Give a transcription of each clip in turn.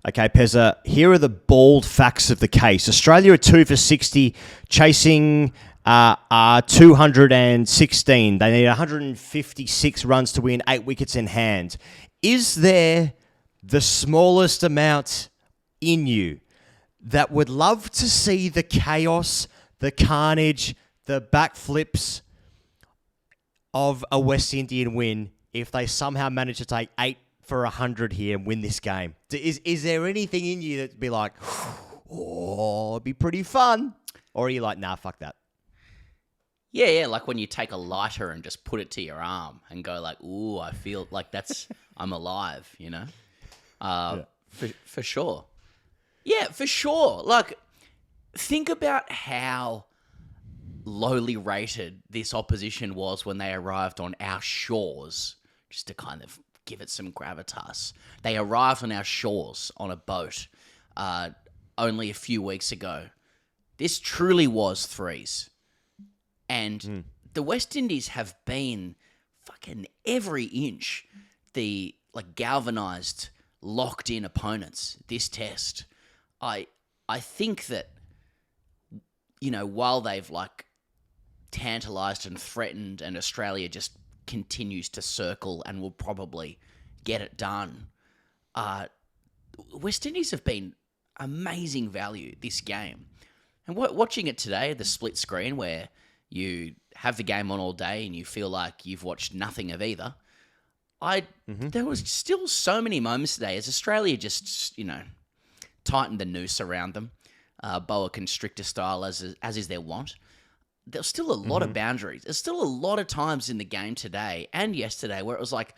Okay, Pezza, here are the bald facts of the case. Australia are 2 for 60, chasing 216. They need 156 runs to win, 8 wickets in hand. Is there the smallest amount in you that would love to see the chaos, the carnage, the backflips of a West Indian win if they somehow manage to take 8 for 100 here and win this game? Is there anything in you that'd be like, oh, it'd be pretty fun? Or are you like, nah, fuck that? Yeah, like when you take a lighter and just put it to your arm and go like, ooh, I feel like I'm alive, you know? For sure. Yeah, for sure. Like, think about how lowly rated this opposition was when they arrived on our shores, just to kind of give it some gravitas. They arrived on our shores on a boat only a few weeks ago. This truly was threes. And the West Indies have been fucking every inch the galvanized, locked in opponents this test. I think that, you know, while they've tantalized and threatened and Australia just continues to circle and will probably get it done, West Indies have been amazing value this game. And watching it today, the split screen where you have the game on all day and you feel like you've watched nothing of either, there was still so many moments today as Australia just, you know, tightened the noose around them, boa constrictor style as is their wont. There's still a lot of boundaries. There's still a lot of times in the game today and yesterday where it was like,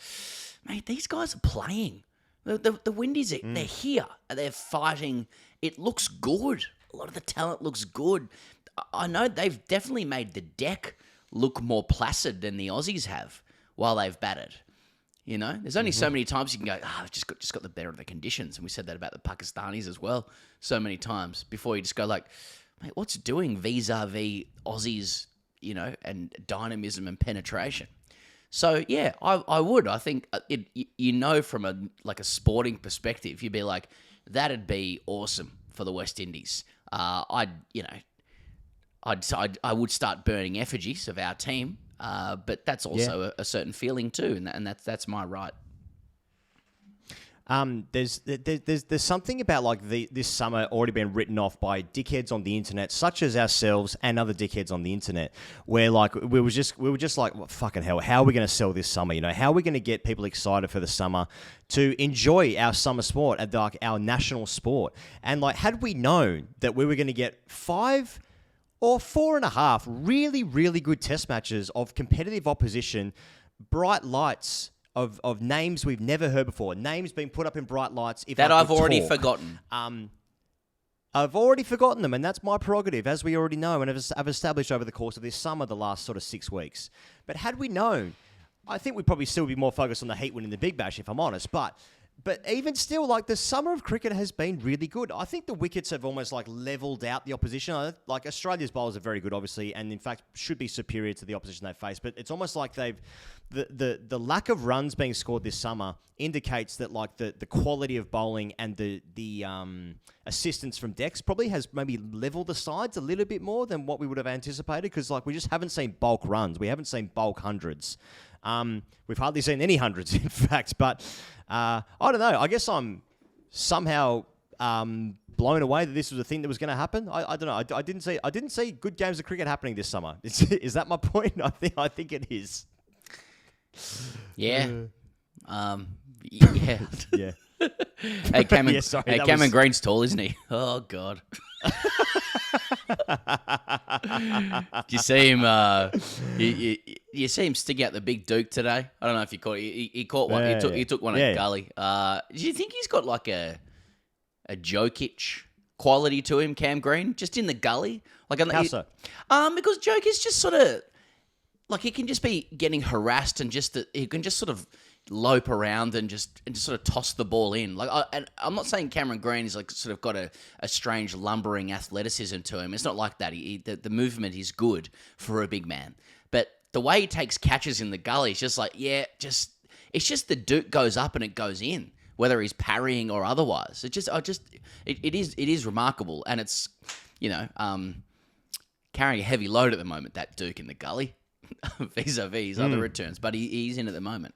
mate, these guys are playing. The Windies, they're here. They're fighting. It looks good. A lot of the talent looks good. I know they've definitely made the deck look more placid than the Aussies have while they've batted. You know, there's only so many times you can go, I've just got the better of the conditions. And we said that about the Pakistanis as well so many times before you just go like, mate, what's doing vis-a-vis Aussies, you know, and dynamism and penetration? So, yeah, I would. I think, you know, from a sporting perspective, you'd be like, that'd be awesome for the West Indies. I would start burning effigies of our team, but that's also a certain feeling too, and that's my right. There's something about this summer already been written off by dickheads on the internet, such as ourselves and other dickheads on the internet, where we were just like, well, fucking hell, how are we going to sell this summer? You know, how are we going to get people excited for the summer to enjoy our summer sport and our national sport? And had we known that we were going to get 5 or 4.5 really, really good test matches of competitive opposition, bright lights of names we've never heard before, names being put up in bright lights. I've already forgotten. I've already forgotten them, and that's my prerogative, as we already know, and have established over the course of this summer, the last sort of 6 weeks. But had we known, I think we'd probably still be more focused on the Heat winning the Big Bash, if I'm honest. But even still, the summer of cricket has been really good. I think the wickets have almost leveled out the opposition. Australia's bowlers are very good, obviously, and in fact should be superior to the opposition they face. But it's almost like the lack of runs being scored this summer indicates that the quality of bowling and the assistance from decks probably has maybe leveled the sides a little bit more than what we would have anticipated, because we just haven't seen bulk runs. We haven't seen bulk hundreds. We've hardly seen any hundreds, in fact. But I don't know. I guess I'm somehow blown away that this was a thing that was going to happen. I don't know. I didn't see good games of cricket happening this summer. Is that my point? I think it is. Yeah. Yeah. Yeah. Hey, Cameron Green's tall, isn't he? Oh God. Do you see him? You see him sticking out the big Duke today? I don't know if you caught. He caught one. He took one at gully. Do you think he's got a Jokic quality to him, Cam Green, just in the gully? How so? Because Jokic is just sort of he can just be getting harassed and he can just sort of lope around and just sort of toss the ball in. And I'm not saying Cameron Green is sort of got a strange lumbering athleticism to him. It's not like that. The movement is good for a big man, but the way he takes catches in the gully is just it's just the Duke goes up and it goes in. whether he's parrying or otherwise. It is remarkable, and it's carrying a heavy load at the moment. That Duke in the gully, vis-a-vis other returns, but he's in at the moment.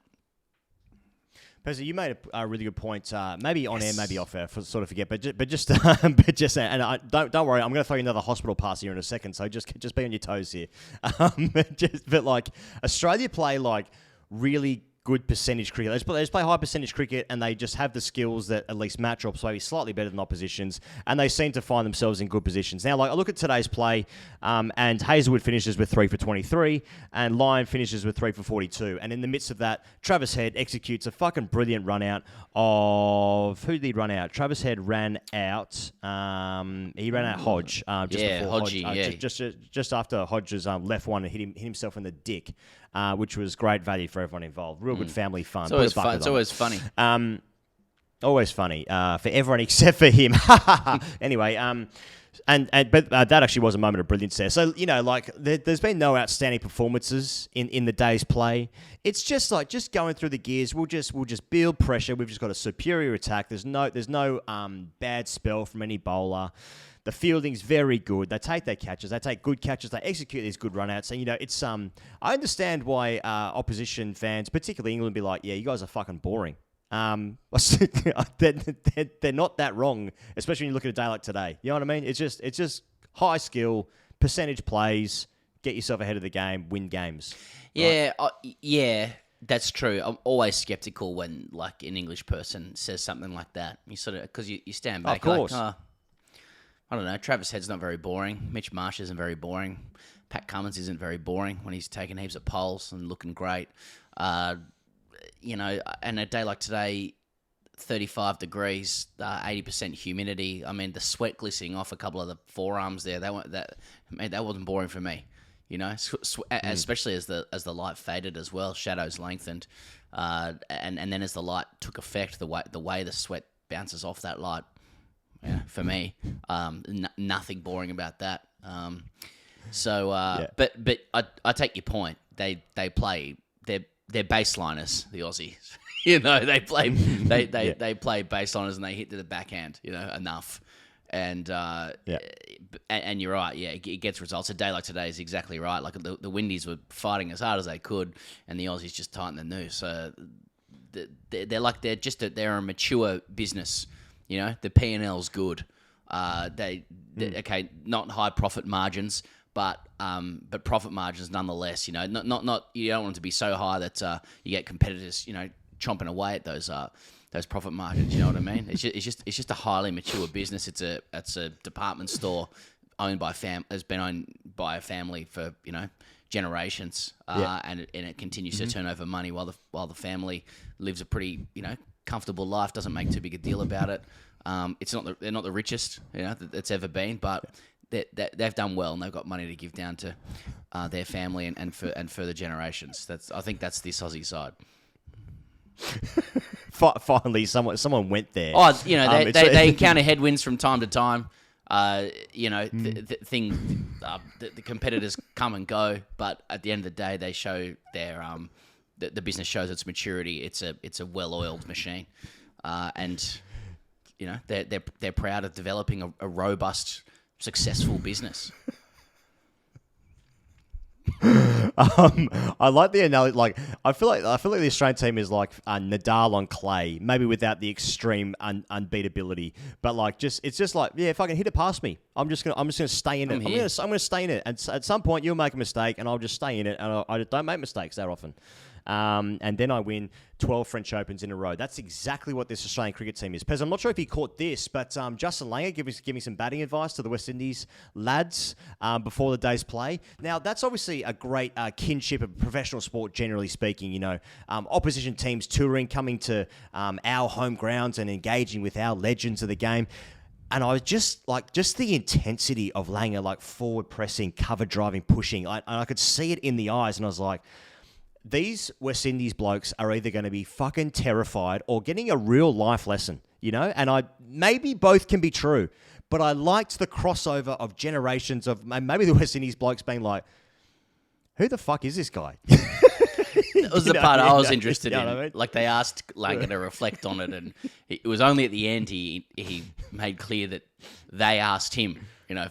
Pezza, you made a really good point. Maybe on air, maybe off air. Sort of forget, but just, and don't worry. I'm going to throw you another hospital pass here in a second. So just be on your toes here. But like Australia play like really good percentage cricket. They just play high percentage cricket, and they just have the skills that at least match up maybe slightly better than oppositions, and they seem to find themselves in good positions. Now, like I look at today's play, and Hazelwood finishes with 3 for 23, and Lyon finishes with 3 for 42, and in the midst of that, Travis Head executes a fucking brilliant run out of... Who did he run out? Travis Head ran out... he ran out Hodge. Just after Hodge's left one and hit himself in the dick. Which was great value for everyone involved. Real good family fun. It's always fun. It's always funny. Always funny for everyone except for him. Anyway, but that actually was a moment of brilliance there. So like there's been no outstanding performances in the day's play. It's just like going through the gears. We'll just build pressure. We've just got a superior attack. There's no bad spell from any bowler. The fielding's very good. They take their catches. They take good catches. They execute these good run-outs. And, it's... I understand why opposition fans, particularly England, be like, yeah, you guys are fucking boring. They're not that wrong, especially when you look at a day like today. You know what I mean? It's just high skill, percentage plays, get yourself ahead of the game, win games. Yeah, right? Yeah, that's true. I'm always skeptical when, like, an English person says something like that. You sort of... Because you stand back. Of course. Like, I don't know. Travis Head's not very boring. Mitch Marsh isn't very boring. Pat Cummins isn't very boring when he's taking heaps of poles and looking great. And a day like today, 35 degrees, 80% humidity. I mean, the sweat glistening off a couple of the forearms there. That wasn't boring for me. Especially as the light faded as well, shadows lengthened, and then as the light took effect, the way the sweat bounces off that light. Yeah, for me, nothing boring about that. But I take your point. They play they're baseliners, the Aussies. They play baseliners and they hit to the backhand. Enough. And and you're right. Yeah, it gets results. A day like today is exactly right. Like the Windies were fighting as hard as they could, and the Aussies just tightened the noose. So they're a mature business. The P&L's good. Okay, not high profit margins, but profit margins nonetheless. Not you don't want it to be so high that you get competitors, chomping away at those profit margins. You know what I mean? It's just a highly mature business. It's a department store owned by has been owned by a family for generations, and it continues to turn over money while the family lives a pretty comfortable life, doesn't make too big a deal about it. They're not the richest that's ever been, but they've done well and they've got money to give down to their family and further generations. I think that's the Aussie side. Finally, someone went there. Oh, they encounter headwinds from time to time. The competitors come and go, but at the end of the day, they show their the business shows its maturity. It's a well-oiled machine, and they're proud of developing a robust, successful business. I like the analogy. Like I feel like the Australian team is like Nadal on clay, maybe without the extreme unbeatability. But like, it's just like, yeah, if I can hit it past me, I'm just gonna stay in it. I'm gonna stay in it. And at some point, you'll make a mistake, and I'll just stay in it. And I don't make mistakes that often. And then I win 12 French Opens in a row. That's exactly what this Australian cricket team is. Pez, I'm not sure if he caught this, but Justin Langer gave me some batting advice to the West Indies lads before the day's play. Now, that's obviously a great kinship of professional sport, generally speaking. Opposition teams touring, coming to our home grounds and engaging with our legends of the game. And I was just the intensity of Langer, like forward pressing, cover driving, pushing. I could see it in the eyes, and I was like, these West Indies blokes are either going to be fucking terrified or getting a real life lesson, and maybe both can be true, but I liked the crossover of generations of maybe the West Indies blokes being like, who the fuck is this guy? That was the part I was Yeah, interested you in. know what I mean? Like they asked Langer to reflect on it, and it was only at the end he made clear that they asked him,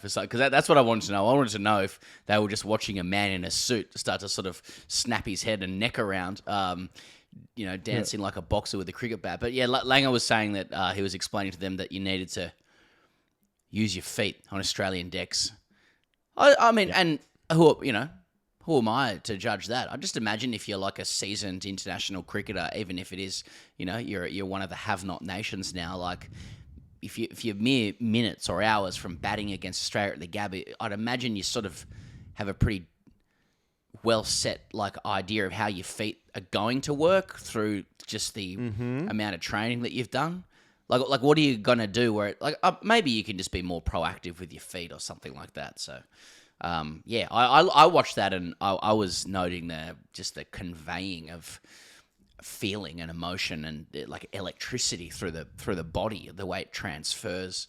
for something, because that's what I wanted to know. I wanted to know if they were just watching a man in a suit start to sort of snap his head and neck around, dancing like a boxer with a cricket bat. But yeah, Langer was saying that he was explaining to them that you needed to use your feet on Australian decks. I mean, and who am I to judge that? I just imagine if you're like a seasoned international cricketer, even if it is, you're one of the have-not nations now, like if you're mere minutes or hours from batting against Australia at the Gab, I'd imagine you sort of have a pretty well set like idea of how your feet are going to work through just the amount of training that you've done. Like what are you gonna do? Where maybe you can just be more proactive with your feet or something like that. So. I watched that and I was noting the conveying of feeling and emotion and like electricity through the body, the way it transfers.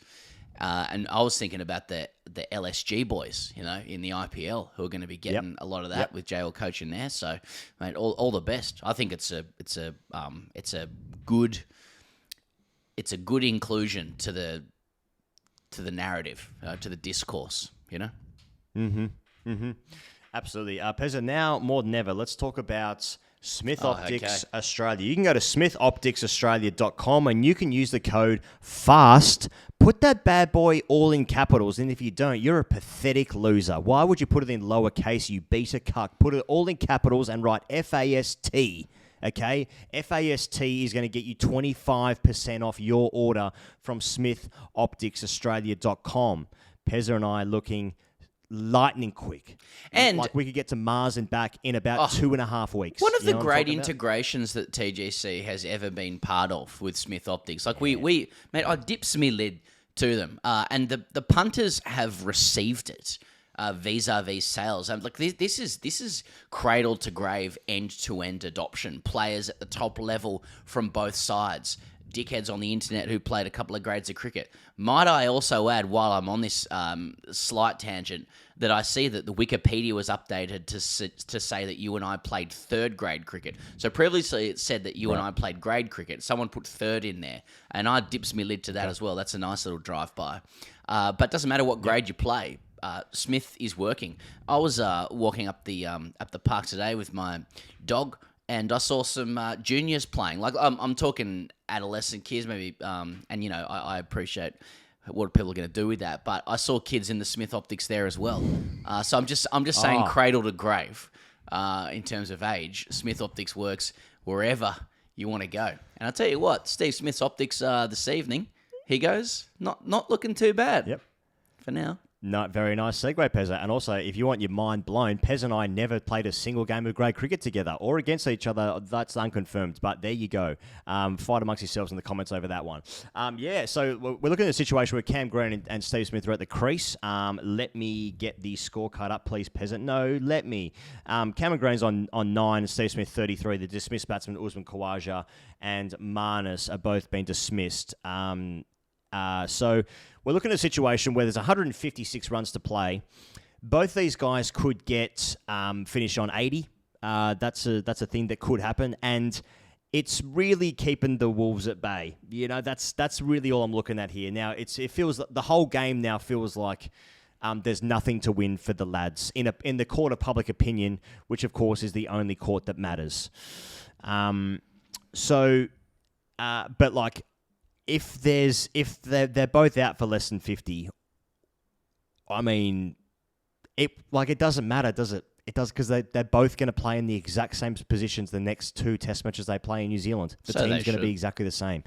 And I was thinking about the LSG boys, in the IPL, who are going to be getting a lot of that with JL coaching there. So, mate, all the best. I think it's a good inclusion to the narrative, to the discourse. Absolutely. Pezza, now more than ever, let's talk about Smith Optics Australia. You can go to smithopticsaustralia.com and you can use the code FAST. Put that bad boy all in capitals, and if you don't, you're a pathetic loser. Why would you put it in lowercase, you beta cuck? Put it all in capitals and write FAST. Okay? FAST is going to get you 25% off your order from smithopticsaustralia.com. Pezza and I are looking lightning quick, and like we could get to Mars and back in about 2.5 weeks. One of the great integrations that TGC has ever been part of with Smith Optics, like mate, I dipped my lid to them, and the punters have received it vis-a-vis sales. And like this is cradle to grave, end to end adoption. Players at the top level from both sides. Dickheads on the internet who played a couple of grades of cricket. Might I also add, while I'm on this slight tangent, that I see that the Wikipedia was updated to say that you and I played third grade cricket. So previously it said that you and I played grade cricket. Someone put third in there, and I dips my lid to that as well. That's a nice little drive-by. But it doesn't matter what grade you play. Smith is working. I was walking up the park today with my dog, and I saw some juniors playing. Like I'm talking adolescent kids, maybe. And I appreciate what people are going to do with that. But I saw kids in the Smith Optics there as well. So I'm just saying cradle to grave in terms of age. Smith Optics works wherever you want to go. And I'll tell you what, Steve Smith's Optics this evening, he goes not looking too bad. Yep. For now. No, very nice segue, Pezza. And also, if you want your mind blown, Pez and I never played a single game of grade cricket together or against each other. That's unconfirmed, but there you go. Fight amongst yourselves in the comments over that one. So we're looking at a situation where Cam Green and Steve Smith are at the crease. Let me get the scorecard up, please, Pezza. No, let me. Cameron Green's on 9, and Steve Smith 33. The dismissed batsmen Usman Khawaja and Marnus are both been dismissed. So we're looking at a situation where there's 156 runs to play. Both these guys could get finish on 80. That's a thing that could happen, and it's really keeping the Wolves at bay. That's really all I'm looking at here. Now it feels the whole game now feels like there's nothing to win for the lads in the court of public opinion, which of course is the only court that matters. But like. If they're both out for less than 50, I mean, it doesn't matter, does it? It does, because they're both going to play in the exact same positions the next 2 Test matches they play in New Zealand. The team's going to be exactly the same.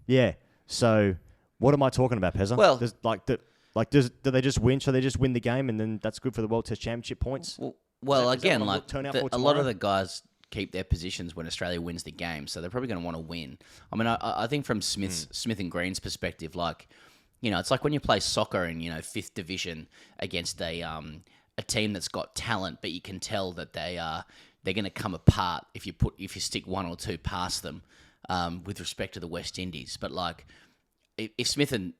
Yeah. So what am I talking about, Pezza? Well, do they just win? So they just win the game, and then that's good for the World Test Championship points? Well, again, a lot of the guys keep their positions when Australia wins the game, so they're probably going to want to win. I mean, I think from Smith and Green's perspective, like, it's like when you play soccer in 5th division against a team that's got talent, but you can tell that they're going to come apart if you stick 1 or 2 past them with respect to the West Indies. But like, if Smith and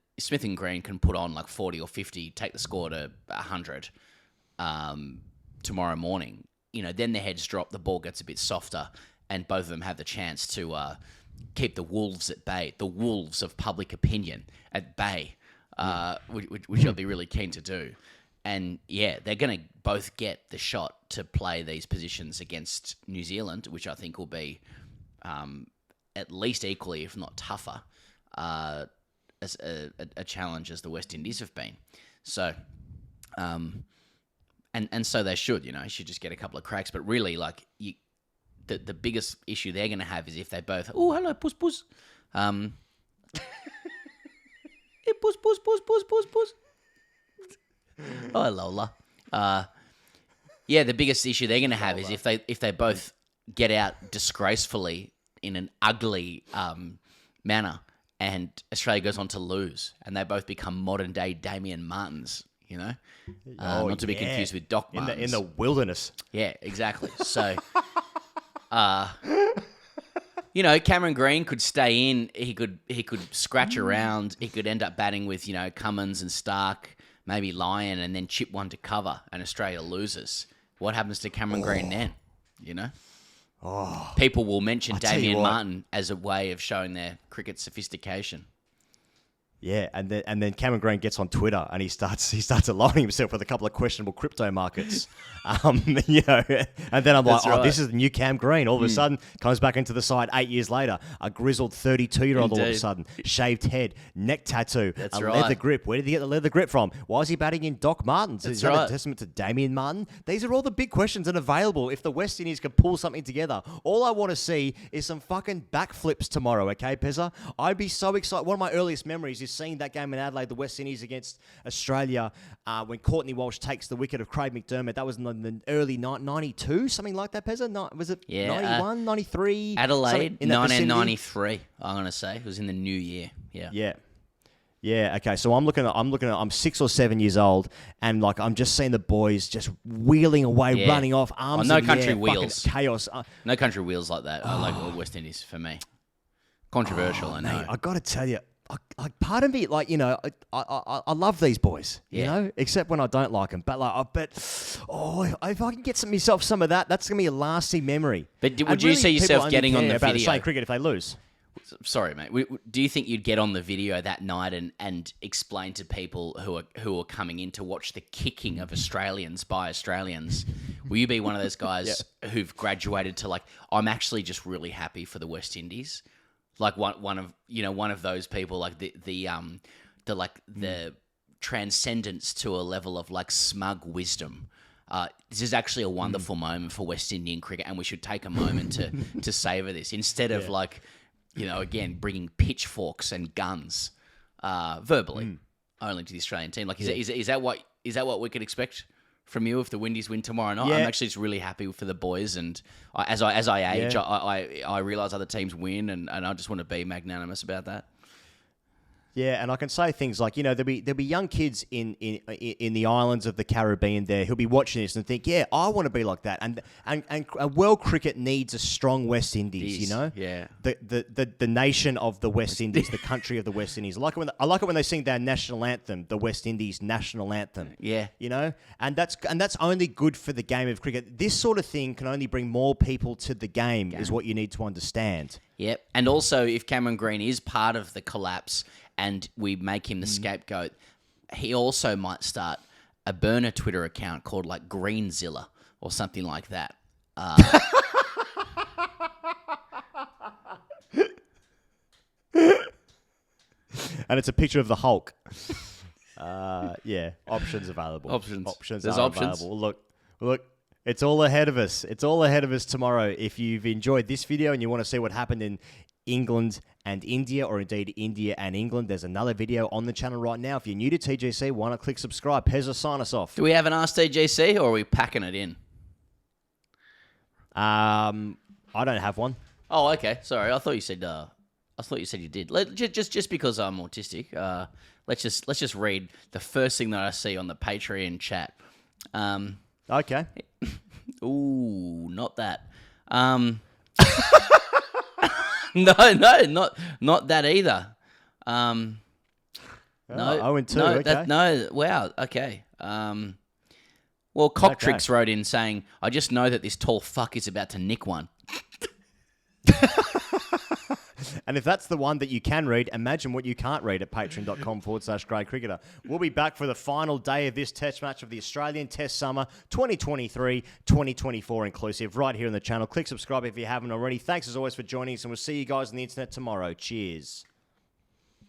Green can put on like 40 or 50, take the score to 100 tomorrow morning, then their heads drop, the ball gets a bit softer, and both of them have the chance to keep the wolves at bay, the wolves of public opinion at bay, which I'll be really keen to do. And yeah, they're going to both get the shot to play these positions against New Zealand, which I think will be at least equally, if not tougher, as a challenge as the West Indies have been. So, and so they should, should just get a couple of cracks. But really, like the biggest issue they're going to have is if they both, oh, hello, puss, puss. Hey, puss, puss, puss, puss, puss, puss. Oh, Lola. Yeah, the biggest issue they're going to have is if they both get out disgracefully in an ugly manner, and Australia goes on to lose, and they both become modern day Damien Martins. Not to be confused with Doc Martins in the wilderness. Yeah, exactly. So, Cameron Green could stay in. He could scratch around. He could end up batting with Cummins and Stark, maybe Lyon, and then chip one to cover, and Australia loses. What happens to Cameron Green then? People will mention Damien Martin as a way of showing their cricket sophistication. Yeah, and then Cameron Green gets on Twitter and he starts aligning himself with a couple of questionable crypto markets, and then I'm like, this is the new Cam Green. All of a sudden, comes back into the side 8 years later, a grizzled 32-year-old all of a sudden, shaved head, neck tattoo, leather grip. Where did he get the leather grip from? Why is he batting in Doc Martens? Is that a testament to Damien Martin? These are all the big questions that are available if the West Indies can pull something together. All I want to see is some fucking backflips tomorrow, okay, Pezza? I'd be so excited. One of my earliest memories is seeing that game in Adelaide, the West Indies against Australia, when Courtney Walsh takes the wicket of Craig McDermott. That was in the early 92, something like that, Pezza? Was it 91, 93? Adelaide, 1993, I'm going to say. It was in the new year. Yeah. Yeah, okay. So I'm 6 or 7 years old, and like I'm just seeing the boys just wheeling away, running off, arms no in the country air, wheels. Chaos. No country wheels like that. I like all West Indies for me. Controversial, I know. Mate, I got to tell you, part of me, I love these boys, except when I don't like them. But if I can get myself some of that, that's gonna be a lasting memory. But would you see yourself getting on the about video? Australian cricket if they lose? Sorry, mate. Do you think you'd get on the video that night and explain to people who are coming in to watch the kicking of Australians by Australians? Will you be one of those guys who've graduated to I'm actually just really happy for the West Indies? Like one of those people, like the transcendence to a level of smug wisdom. This is actually a wonderful moment for West Indian cricket, and we should take a moment to savor this instead of again bringing pitchforks and guns verbally only to the Australian team. Is that what we could expect from you if the Windies win tomorrow night? Yeah. I'm actually just really happy for the boys, and as I age, I realise other teams win, and I just want to be magnanimous about that. Yeah, and I can say things like, there'll be young kids in the islands of the Caribbean there who'll be watching this and think, yeah, I want to be like that. And world cricket needs a strong West Indies, Yeah. The nation of the West Indies, the country of the West Indies. I like it when they sing their national anthem, the West Indies national anthem. Yeah. And that's only good for the game of cricket. This sort of thing can only bring more people to the game, is what you need to understand. Yep. And also, if Cameron Green is part of the collapse and we make him the scapegoat, he also might start a burner Twitter account called Greenzilla or something like that. And it's a picture of the Hulk. Options available. Options. There's options. Available. Look. It's all ahead of us. It's all ahead of us tomorrow. If you've enjoyed this video and you want to see what happened in England and India, or indeed India and England, there's another video on the channel right now. If you're new to TGC, why not click subscribe? Pezza, sign us off. Do we have an Ask TGC, or are we packing it in? I don't have one. Oh, okay. Sorry, I thought you said. You did. Just because I'm autistic. Let's just read the first thing that I see on the Patreon chat. Okay. Ooh, not that. No, not that either. No, 0-2. no, okay. no. Wow. Okay. Well, Cocktrix wrote in saying, I just know that this tall fuck is about to nick one. And if that's the one that you can read, imagine what you can't read at patreon.com/greycricketer. We'll be back for the final day of this test match of the Australian Test Summer 2023-2024 inclusive right here on the channel. Click subscribe if you haven't already. Thanks as always for joining us, and we'll see you guys on the internet tomorrow. Cheers.